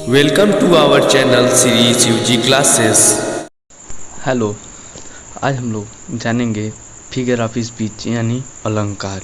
Welcome to our channel series UG classes. Hello, आज हम लोग जानेंगे फिगर ऑफ स्पीच यानी अलंकार।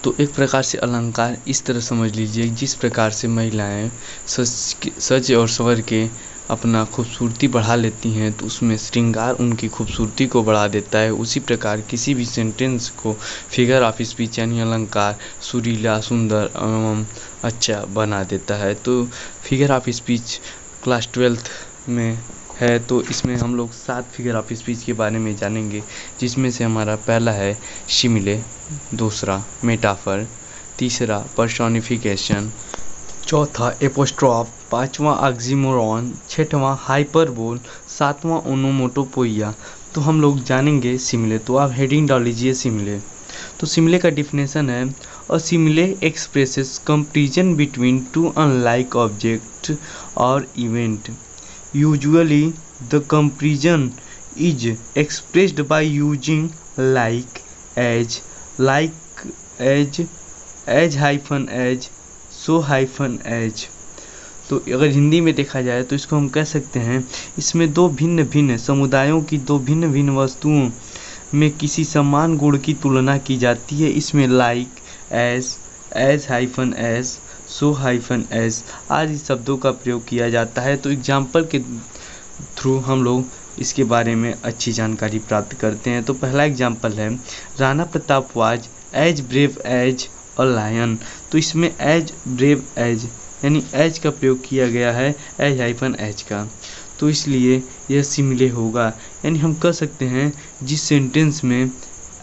तो एक प्रकार से अलंकार इस तरह समझ लीजिए, जिस प्रकार से महिलाएं सज और संवर के अपना खूबसूरती बढ़ा लेती हैं तो उसमें श्रृंगार उनकी खूबसूरती को बढ़ा देता है। उसी प्रकार किसी भी सेंटेंस को फिगर ऑफ स्पीच यानी अलंकार सुरीला, सुंदर एवं अच्छा बना देता है। तो figure of speech class 12th में है, तो इसमें हम लोग 7 फिगर ऑफ स्पीच के बारे में जानेंगे, जिसमें से हमारा पहला है शिमिले, दूसरा मेटाफर, तीसरा पर्सोनिफिकेशन, चौथा एपोस्ट्रॉफ, पांचवा ऑक्सीमोरॉन, छठवां हाइपरबोल, सातवां ओनोमोटोपोइया। तो हम लोग जानेंगे सिमिले। तो आप हेडिंग डाल लीजिए सिमिले। तो सिमिले का डिफिनेशन है a simile expresses comparison between two unlike object और event. Usually, the comparison is expressed by using like as hyphen as, so hyphen as। तो अगर हिंदी में देखा जाए तो इसको हम कह सकते हैं, इसमें दो भिन्न भिन्न समुदायों की दो भिन्न भिन्न वस्तुओं में किसी समान गुण की तुलना की जाती है। इसमें like, as hyphen as, so hyphen as आदि शब्दों का प्रयोग किया जाता है। तो एग्जाम्पल के थ्रू हम लोग इसके बारे में अच्छी जानकारी प्राप्त करते हैं। तो पहला एग्जाम्पल है Rana Pratap was as brave as a lion. तो इसमें एज ब्रेव एज यानी एज का प्रयोग किया गया है, एज हाइफन एज का। तो इसलिए यह सिमिले होगा। यानी हम कह सकते हैं जिस सेंटेंस में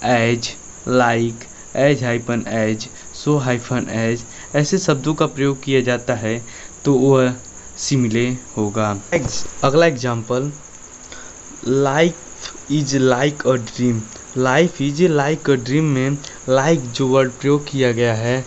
as, like, as hyphen as, so hyphen as ऐसे शब्दों का प्रयोग किया जाता है तो वह सिमिले होगा। अगला example, life is like a dream. Life is like a dream में लाइक जो वर्ड प्रयोग किया गया है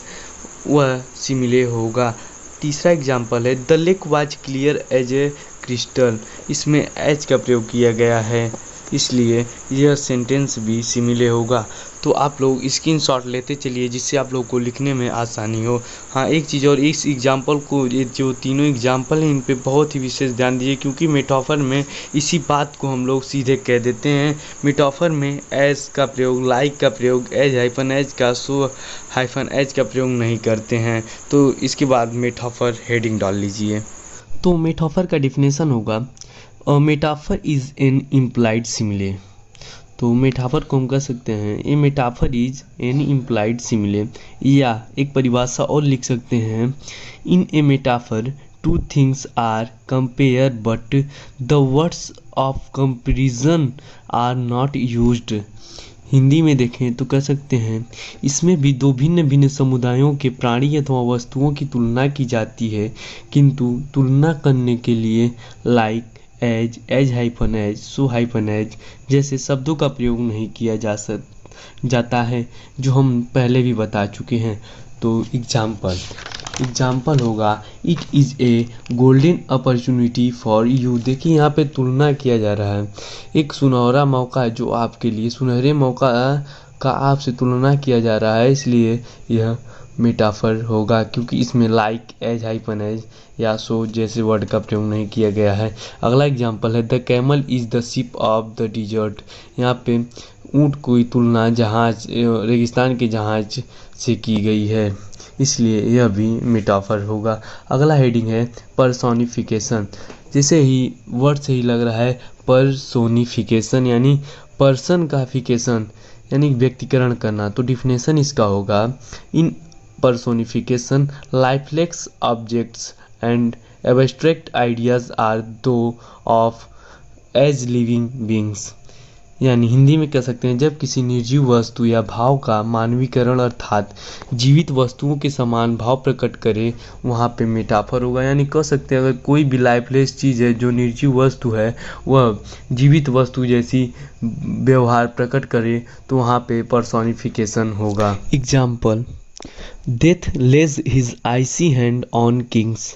वह सिमिले होगा। तीसरा एग्जाम्पल है the lake was clear as a crystal. इसमें एज का प्रयोग किया गया है, इसलिए यह सेंटेंस भी सिमिले होगा। तो आप लोग स्क्रीनशॉट लेते चलिए, जिससे आप लोग को लिखने में आसानी हो। हाँ, एक चीज़ और, इस एग्जाम्पल को, ये जो तीनों एग्जाम्पल हैं इन पे बहुत ही विशेष ध्यान दीजिए, क्योंकि मेटाफर में इसी बात को हम लोग सीधे कह देते हैं। मेटाफर में एज का प्रयोग, लाइक का प्रयोग, एज हाइफन एज का, सो हाइफन एज का प्रयोग नहीं करते हैं। तो इसके बाद मेटाफर हेडिंग डाल लीजिए। तो मेटाफर का डिफिनेशन होगा a metaphor is an implied simile. तो मेटाफर को हम कह सकते हैं a metaphor is an implied simile, या एक परिभाषा और लिख सकते हैं in a metaphor two things are compare but the words of comparison are not used. Hindi में देखें तो कह सकते हैं इसमें भी दो भिन्न भिन्न समुदायों के प्राणी अथवा वस्तुओं की तुलना की जाती है, किंतु तुलना करने के लिए like, as, as hyphen as, so hyphen as जैसे शब्दों का प्रयोग नहीं किया जाता है, जो हम पहले भी बता चुके हैं। तो एग्जाम्पल होगा it is a golden opportunity for you. देखिए यहाँ पे तुलना किया जा रहा है, एक सुनहरा मौका है जो आपके लिए, सुनहरे मौका का आपसे तुलना किया जा रहा है, इसलिए यह मेटाफर होगा, क्योंकि इसमें लाइक, एज हाइफन एज या सो जैसे वर्ड का प्रयोग नहीं किया गया है। अगला एग्जाम्पल है the camel is the ship of the dessert. यहाँ पे ऊँट की तुलना जहाज, रेगिस्तान के जहाज से की गई है, इसलिए यह भी मेटाफर होगा। अगला हेडिंग है पर्सोनिफिकेशन। जैसे ही वर्ड से ही लग रहा है पर्सोनिफिकेशन यानी पर्सन का फिकेशन यानी व्यक्तिकरण करना। तो डिफिनेशन इसका होगा इन personification lifeless objects and abstract ideas are those of as living beings। यानी हिंदी में कह सकते हैं जब किसी निर्जीव वस्तु या भाव का मानवीकरण अर्थात जीवित वस्तुओं के समान भाव प्रकट करे, वहाँ पे मेटाफर होगा। यानी कह सकते हैं अगर कोई भी लाइफलेस चीज़ है जो निर्जीव वस्तु है वह जीवित वस्तु जैसी व्यवहार प्रकट करे तो वहाँ पे पर्सोनिफिकेशन होगा। Example death lays his icy hand on kings.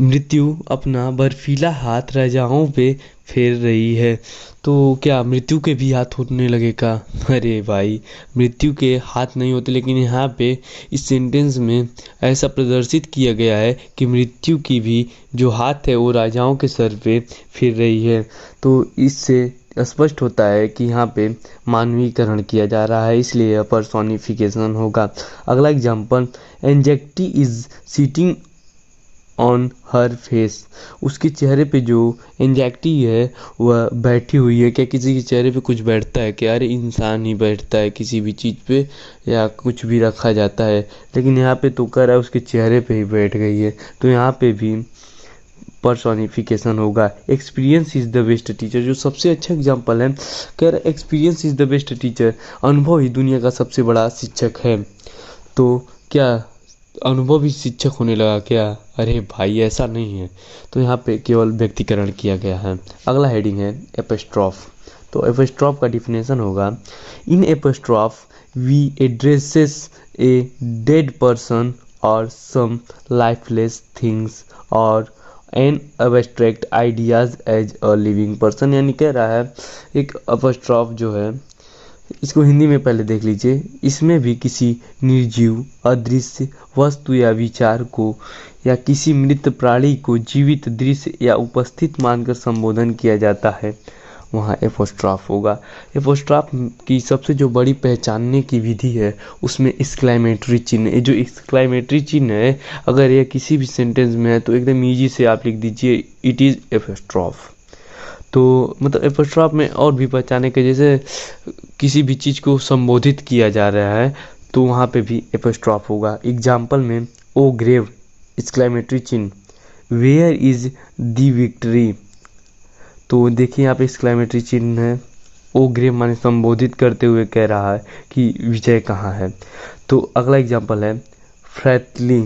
मृत्यु अपना बर्फीला हाथ राजाओं पे फेर रही है। तो क्या मृत्यु के भी हाथ होने लगेगा? अरे भाई, मृत्यु के हाथ नहीं होते, लेकिन यहाँ पे इस सेंटेंस में ऐसा प्रदर्शित किया गया है कि मृत्यु की भी जो हाथ है वो राजाओं के सर पे फिर रही है। तो इससे स्पष्ट होता है कि यहाँ पे मानवीकरण किया जा रहा है, इसलिए यह पर्सोनिफिकेशन होगा। अगला example, anxiety is seating on her face. उसके चेहरे पे जो एंजाइटी है वह बैठी हुई है। क्या किसी के चेहरे पे कुछ बैठता है? क्या? अरे इंसान ही बैठता है किसी भी चीज़ पे, या कुछ भी रखा जाता है, लेकिन यहाँ पे तो कह रहा है उसके चेहरे पे ही बैठ गई है। तो यहाँ पे भी पर्सोनिफिकेशन होगा। Experience is the best teacher, जो सबसे अच्छा एग्जाम्पल है। कह रहा है experience is the best teacher, अनुभव ही दुनिया का सबसे बड़ा शिक्षक है। तो क्या अनुभव ही शिक्षक होने लगा क्या? अरे भाई, ऐसा नहीं है। तो यहाँ पे केवल व्यक्तिकरण किया गया है। अगला हेडिंग है एपिस्ट्रॉफ। तो एपिस्ट्रॉफ का डिफिनेशन होगा, in apostrophe we addresses a dead person और सम लाइफलेस थिंग्स और an abstract ideas as a living person. यानी कह रहा है एक एपिस्ट्रॉफ जो है, इसको हिंदी में पहले देख लीजिए। इसमें भी किसी निर्जीव अदृश्य वस्तु या विचार को या किसी मृत प्राणी को जीवित दृश्य या उपस्थित मानकर संबोधन किया जाता है, वहाँ एपोस्ट्रॉफ होगा। एपोस्ट्रॉफ की सबसे जो बड़ी पहचानने की विधि है उसमें एक्सक्लेमेटरी चिन्ह। ये जो एक्सक्लेमेटरी चिन्ह है, अगर ये किसी भी सेंटेंस में है तो एकदम ईजी से आप लिख दीजिए इट इज़ एपोस्ट्रॉफ। तो मतलब एपोस्ट्रॉफ में और भी पहचाने के, जैसे किसी भी चीज़ को संबोधित किया जा रहा है तो वहाँ पे भी एपोस्ट्रॉफ होगा। एग्जाम्पल में ओ ग्रेव एक्सक्लेमेटरी चिन्ह, वेयर इज दी विक्ट्री। तो देखिए यहाँ पे एक्सक्लेमेटरी चिन्ह है, ओ ग्रेव माने संबोधित करते हुए कह रहा है कि विजय कहाँ है। तो अगला एग्जाम्पल है फ्रेटली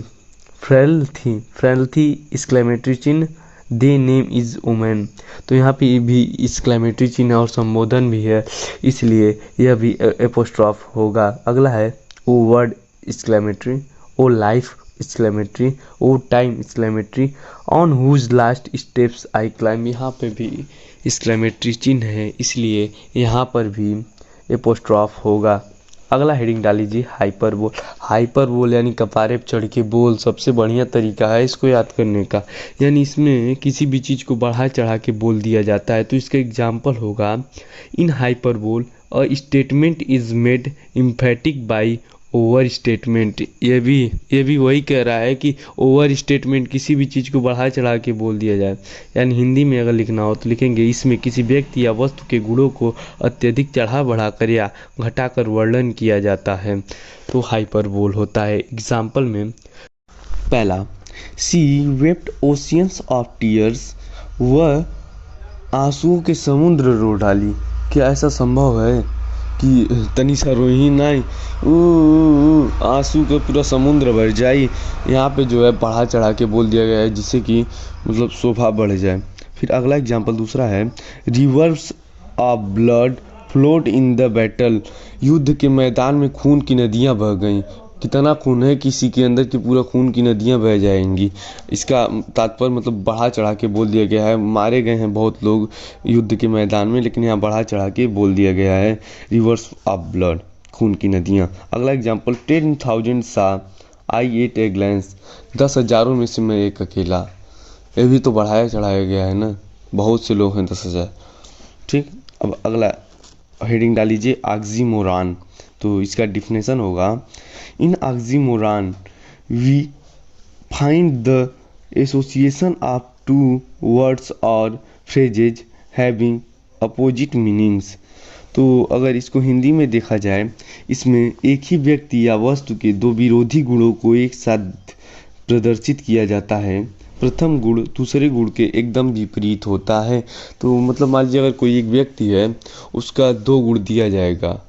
फ्रेलथी एक्सक्लेमेटरी चिन्ह, दे नेम इज वुमेन। तो यहाँ पे भी एक्सक्लेमेटरी चिन्ह और संबोधन भी है, इसलिए यह भी एपोस्ट्रॉफ होगा। अगला है O word exclamatory, O life exclamatory, O time exclamatory, on whose last steps I climb. यहाँ पे भी एक्सक्लेमेटरी चिन्ह है, इसलिए यहाँ पर भी एपोस्ट्रॉफ होगा। अगला हेडिंग डाल लीजिए हाइपरबोल। हाइपरबोल यानी कपारे पे चढ़ के बोल, सबसे बढ़िया तरीका है इसको याद करने का। यानी इसमें किसी भी चीज़ को बढ़ा चढ़ा के बोल दिया जाता है। तो इसका एग्जाम्पल होगा, in hyperbole a statement is made emphatic by overstatement. ये भी वही कह रहा है कि ओवर स्टेटमेंट किसी भी चीज़ को बढ़ा चढ़ा के बोल दिया जाए। यानी हिंदी में अगर लिखना हो तो लिखेंगे, इसमें किसी व्यक्ति या वस्तु के गुणों को अत्यधिक चढ़ा बढ़ा कर या घटाकर वर्णन किया जाता है, तो हाइपरबोल होता है। एग्जाम्पल में पहला, सी वेप्ट ओशियंस ऑफ टीयर्स, वह आंसुओं के समुद्र रो डाली। क्या ऐसा संभव है कि तनी सा रोही नहीं, आंसू का पूरा समुद्र भर जाए? यहाँ पे जो है बढ़ा चढ़ा के बोल दिया गया है, जिससे कि मतलब शोभा बढ़ जाए। फिर अगला एग्जाम्पल दूसरा है, reverse of blood float in the battle, युद्ध के मैदान में खून की नदियाँ बह गईं। कितना खून है किसी के अंदर कि पूरा खून की नदियाँ बह जाएंगी। इसका तात्पर्य मतलब बढ़ा चढ़ा के बोल दिया गया है। मारे गए हैं बहुत लोग युद्ध के मैदान में, लेकिन यहाँ बढ़ा चढ़ा के बोल दिया गया है रिवर्स ऑफ ब्लड, खून की नदियाँ। अगला एग्जाम्पल, 10,000 सा आई एट ए ग्लैंस, 10,000 में से मैं एक अकेला। ये भी तो बढ़ाया चढ़ाया गया है ना, बहुत से लोग हैं 10,000। ठीक, अब अगला हेडिंग डाल लीजिए ऑक्सीमोरॉन। तो इसका डिफिनेशन होगा, in oxymoron we find the association of two words और फ्रेजेज हैविंग अपोजिट मीनिंग्स। तो अगर इसको हिंदी में देखा जाए, इसमें एक ही व्यक्ति या वस्तु के दो विरोधी गुणों को एक साथ प्रदर्शित किया जाता है। प्रथम गुण दूसरे गुण के एकदम विपरीत होता है। तो मतलब मान लीजिए अगर कोई एक व्यक्ति है, उसका दो गुण दिया जाएगा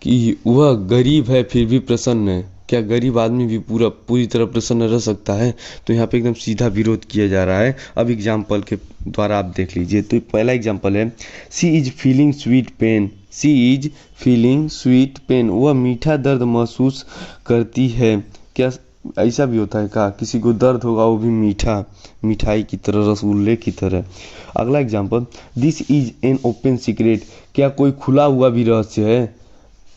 कि वह गरीब है फिर भी प्रसन्न है। क्या गरीब आदमी भी पूरी तरह प्रसन्न रह सकता है? तो यहाँ पे एकदम सीधा विरोध किया जा रहा है। अब एग्जाम्पल के द्वारा आप देख लीजिए। तो पहला एग्जाम्पल है, she is feeling sweet pain, she is feeling sweet pain, वह मीठा दर्द महसूस करती है। क्या ऐसा भी होता है क्या? किसी को दर्द होगा वो भी मीठा, मिठाई की तरह, रसगुल्ले की तरह। अगला example, this is an open secret. क्या कोई खुला हुआ भी रहस्य है?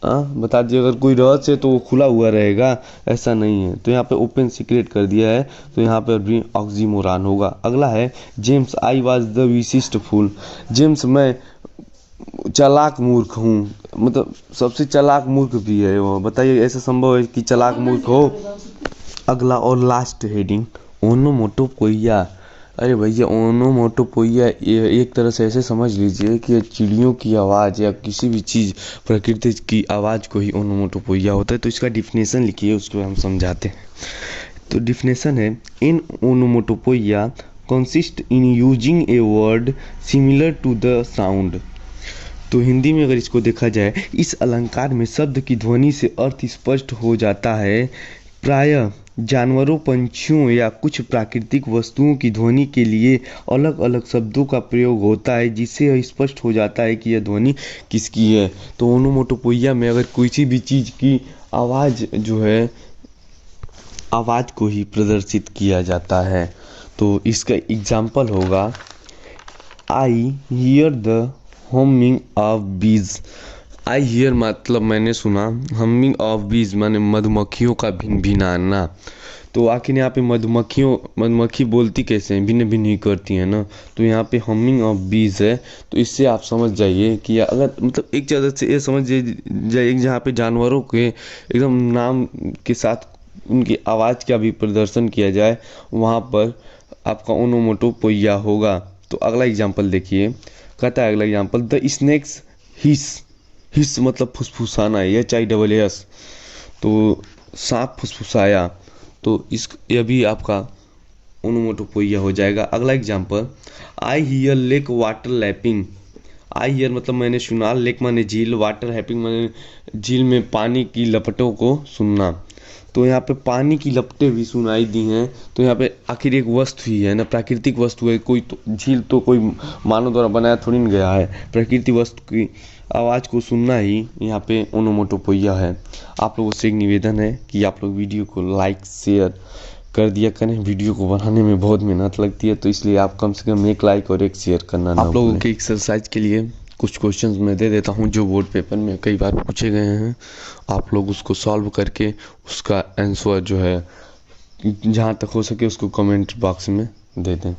बता दीजिए, अगर कोई रहस्य है तो वो खुला हुआ रहेगा, ऐसा नहीं है। तो यहाँ पे ओपन सीक्रेट कर दिया है, तो यहाँ पर भी ऑक्सीमोरॉन होगा। अगला है, जेम्स आई वॉज द विशिष्ट फूल। जेम्स मैं चालाक मूर्ख हूँ, मतलब सबसे चालाक मूर्ख भी है वो। बताइए ऐसा संभव है कि चालाक मूर्ख हो? अगला और लास्ट हेडिंग, ओनोमोटोपोइया। अरे भैया, ओनोमोटोपोइया ये एक तरह से ऐसे समझ लीजिए कि चिड़ियों की आवाज़ या किसी भी चीज़ प्रकृति की आवाज़ को ही ओनोमोटोपोइया होता है। तो इसका डिफिनेशन लिखिए, उसको हम समझाते हैं। तो डिफिनेशन है, in onomatopoeia consist in using a word similar to the sound. तो हिंदी में अगर इसको देखा जाए, इस अलंकार में शब्द की ध्वनि से अर्थ स्पष्ट हो जाता है। प्रायः जानवरों, पंछियों या कुछ प्राकृतिक वस्तुओं की ध्वनि के लिए अलग अलग शब्दों का प्रयोग होता है, जिससे यह स्पष्ट हो जाता है कि यह ध्वनि किसकी है। तो ओनोमोटोपोइया में अगर किसी भी चीज़ की आवाज़ जो है, आवाज़ को ही प्रदर्शित किया जाता है। तो इसका एग्जाम्पल होगा, I hear the humming of bees. I here मतलब मैंने सुना, हमिंग ऑफ बीज माने मधुमक्खियों का भिनभिनाना। तो आखिर यहाँ पे मधुमक्खी बोलती कैसे हैं? भिन्न भिन्न ही करती हैं ना। तो यहाँ पे हमिंग ऑफ बीज है, तो इससे आप समझ जाइए कि अगर मतलब एक जगह से ये समझ जाइए, जहाँ पे जानवरों के एकदम नाम के साथ उनकी आवाज़ का भी प्रदर्शन किया जाए, वहाँ पर आपका ओनोमोटोपोइया होगा। तो अगला एग्जाम्पल देखिए, कहता है अगला एग्जाम्पल, द स्नेक्स हिस। हिस मतलब फुसफुसाना, HISS। तो सांप फुसफुसाया, तो यह भी आपका ओनोमोटोपोइया हो जाएगा। अगला example, I hear lake water lapping. I hear मतलब मैंने सुना, लेक माने झील, वाटर हैपिंग माने झील में पानी की लपटों को सुनना। तो यहाँ पे पानी की लपटें भी सुनाई दी हैं। तो यहाँ पे आखिर एक वस्तु ही है ना, प्राकृतिक वस्तु है। कोई तो झील तो कोई मानव द्वारा बनाया थोड़ी न गया है। प्रकृति वस्तु की आवाज़ को सुनना ही यहाँ पे ओनोमोटोपोइया है। आप लोगों से एक निवेदन है कि आप लोग वीडियो को लाइक शेयर कर दिया करें। वीडियो को बनाने में बहुत मेहनत लगती है, तो इसलिए आप कम से कम एक लाइक और एक शेयर करना ना। आप लोगों के एक्सरसाइज के लिए कुछ क्वेश्चंस मैं दे देता हूं, जो बोर्ड पेपर में कई बार पूछे गए हैं। आप लोग उसको सॉल्व करके उसका आंसर जो है जहां तक हो सके उसको कमेंट बॉक्स में दे दें।